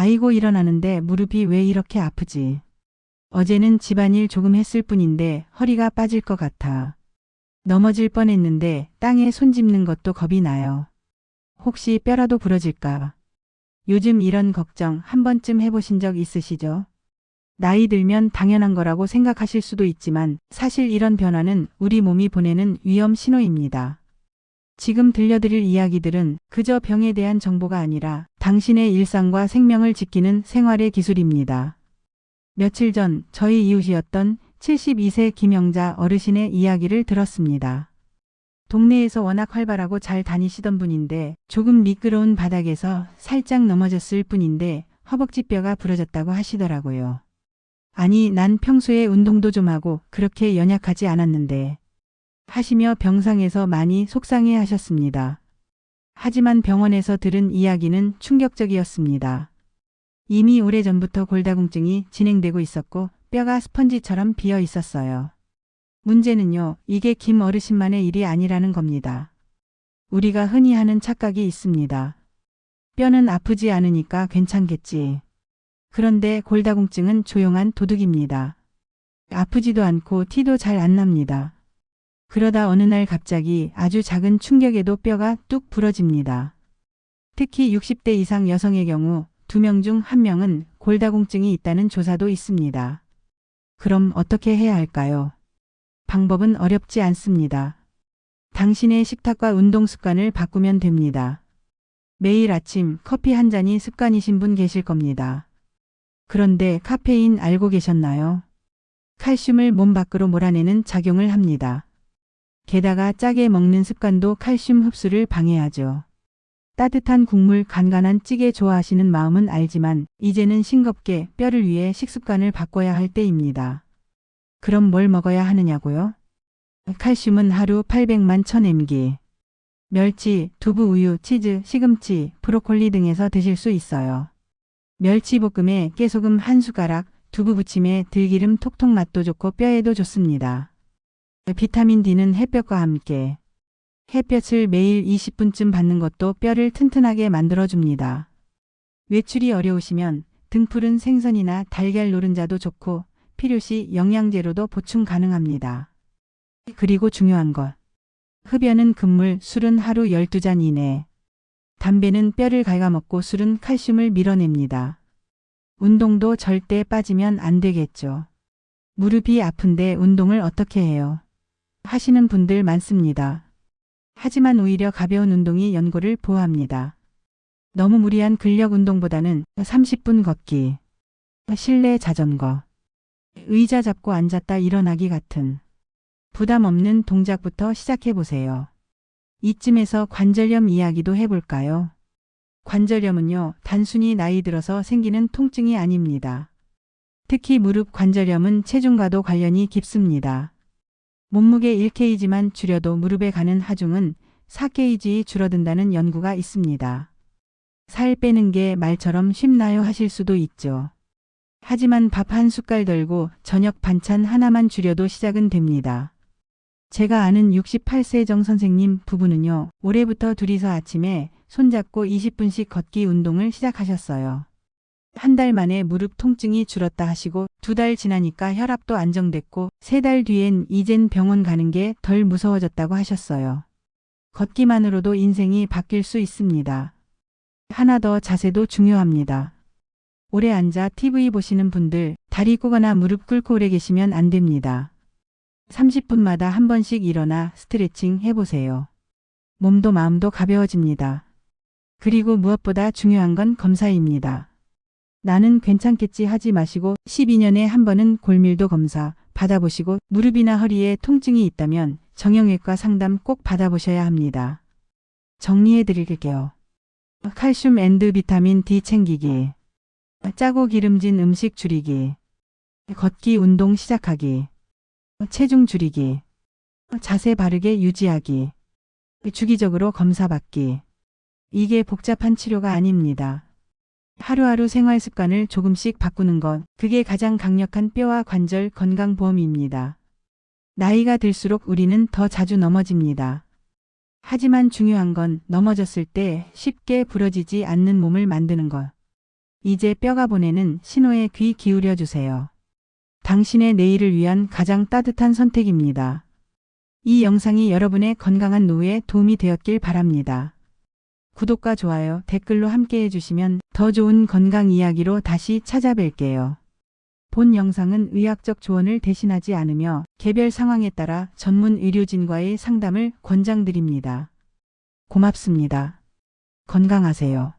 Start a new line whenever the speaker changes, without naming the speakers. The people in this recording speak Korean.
아이고 일어나는데 무릎이 왜 이렇게 아프지? 어제는 집안일 조금 했을 뿐인데 허리가 빠질 것 같아. 넘어질 뻔했는데 땅에 손 짚는 것도 겁이 나요. 혹시 뼈라도 부러질까? 요즘 이런 걱정 한 번쯤 해보신 적 있으시죠? 나이 들면 당연한 거라고 생각하실 수도 있지만 사실 이런 변화는 우리 몸이 보내는 위험 신호입니다. 지금 들려드릴 이야기들은 그저 병에 대한 정보가 아니라 당신의 일상과 생명을 지키는 생활의 기술입니다. 며칠 전 저희 이웃이었던 72세 김영자 어르신의 이야기를 들었습니다. 동네에서 워낙 활발하고 잘 다니시던 분인데 조금 미끄러운 바닥에서 살짝 넘어졌을 뿐인데 허벅지뼈가 부러졌다고 하시더라고요. 아니, 난 평소에 운동도 좀 하고 그렇게 연약하지 않았는데 하시며 병상에서 많이 속상해 하셨습니다. 하지만 병원에서 들은 이야기는 충격적이었습니다. 이미 오래전부터 골다공증이 진행되고 있었고 뼈가 스펀지처럼 비어 있었어요. 문제는요, 이게 김 어르신만의 일이 아니라는 겁니다. 우리가 흔히 하는 착각이 있습니다. 뼈는 아프지 않으니까 괜찮겠지. 그런데 골다공증은 조용한 도둑입니다. 아프지도 않고 티도 잘 안 납니다. 그러다 어느 날 갑자기 아주 작은 충격에도 뼈가 뚝 부러집니다. 특히 60대 이상 여성의 경우 2명 중 1명은 골다공증이 있다는 조사도 있습니다. 그럼 어떻게 해야 할까요? 방법은 어렵지 않습니다. 당신의 식탁과 운동 습관을 바꾸면 됩니다. 매일 아침 커피 한 잔이 습관이신 분 계실 겁니다. 그런데 카페인 알고 계셨나요? 칼슘을 몸 밖으로 몰아내는 작용을 합니다. 게다가 짜게 먹는 습관도 칼슘 흡수를 방해하죠. 따뜻한 국물, 간간한 찌개 좋아하시는 마음은 알지만 이제는 싱겁게 뼈를 위해 식습관을 바꿔야 할 때입니다. 그럼 뭘 먹어야 하느냐고요? 칼슘은 하루 800만 1000mg. 멸치, 두부, 우유, 치즈, 시금치, 브로콜리 등에서 드실 수 있어요. 멸치볶음에 깨소금 1숟가락, 두부 부침에 들기름 톡톡 맛도 좋고 뼈에도 좋습니다. 비타민 D는 햇볕과 함께. 햇볕을 매일 20분쯤 받는 것도 뼈를 튼튼하게 만들어줍니다. 외출이 어려우시면 등푸른 생선이나 달걀 노른자도 좋고 필요시 영양제로도 보충 가능합니다. 그리고 중요한 것. 흡연은 금물, 술은 하루 12잔 이내. 담배는 뼈를 갉아먹고 술은 칼슘을 밀어냅니다. 운동도 절대 빠지면 안 되겠죠. 무릎이 아픈데 운동을 어떻게 해요? 하시는 분들 많습니다. 하지만 오히려 가벼운 운동이 연골을 보호합니다. 너무 무리한 근력 운동보다는 30분 걷기, 실내 자전거, 의자 잡고 앉았다 일어나기 같은 부담 없는 동작부터 시작해 보세요. 이쯤에서 관절염 이야기도 해볼까요? 관절염은요, 단순히 나이 들어서 생기는 통증이 아닙니다. 특히 무릎 관절염은 체중과도 관련이 깊습니다. 몸무게 1kg만 줄여도 무릎에 가는 하중은 4kg 줄어든다는 연구가 있습니다. 살 빼는 게 말처럼 쉽나요 하실 수도 있죠. 하지만 밥 한 숟갈 덜고 저녁 반찬 하나만 줄여도 시작은 됩니다. 제가 아는 68세 정 선생님 부부는요, 올해부터 둘이서 아침에 손잡고 20분씩 걷기 운동을 시작하셨어요. 한 달 만에 무릎 통증이 줄었다 하시고 2달 지나니까 혈압도 안정됐고 3달 뒤엔 이젠 병원 가는 게 덜 무서워졌다고 하셨어요. 걷기만으로도 인생이 바뀔 수 있습니다. 하나 더, 자세도 중요합니다. 오래 앉아 TV 보시는 분들 다리 꼬거나 무릎 꿇고 오래 계시면 안 됩니다. 30분마다 한 번씩 일어나 스트레칭 해보세요. 몸도 마음도 가벼워집니다. 그리고 무엇보다 중요한 건 검사입니다. 나는 괜찮겠지 하지 마시고 12년에 한 번은 골밀도 검사 받아보시고 무릎이나 허리에 통증이 있다면 정형외과 상담 꼭 받아보셔야 합니다. 정리해 드릴게요. 칼슘 앤드 비타민 D 챙기기, 짜고 기름진 음식 줄이기, 걷기 운동 시작하기, 체중 줄이기, 자세 바르게 유지하기, 주기적으로 검사 받기. 이게 복잡한 치료가 아닙니다. 하루하루 생활 습관을 조금씩 바꾸는 것, 그게 가장 강력한 뼈와 관절 건강 보험입니다. 나이가 들수록 우리는 더 자주 넘어집니다. 하지만 중요한 건 넘어졌을 때 쉽게 부러지지 않는 몸을 만드는 것. 이제 뼈가 보내는 신호에 귀 기울여 주세요. 당신의 내일을 위한 가장 따뜻한 선택입니다. 이 영상이 여러분의 건강한 노후에 도움이 되었길 바랍니다. 구독과 좋아요, 댓글로 함께 해주시면 더 좋은 건강 이야기로 다시 찾아뵐게요. 본 영상은 의학적 조언을 대신하지 않으며 개별 상황에 따라 전문 의료진과의 상담을 권장드립니다. 고맙습니다. 건강하세요.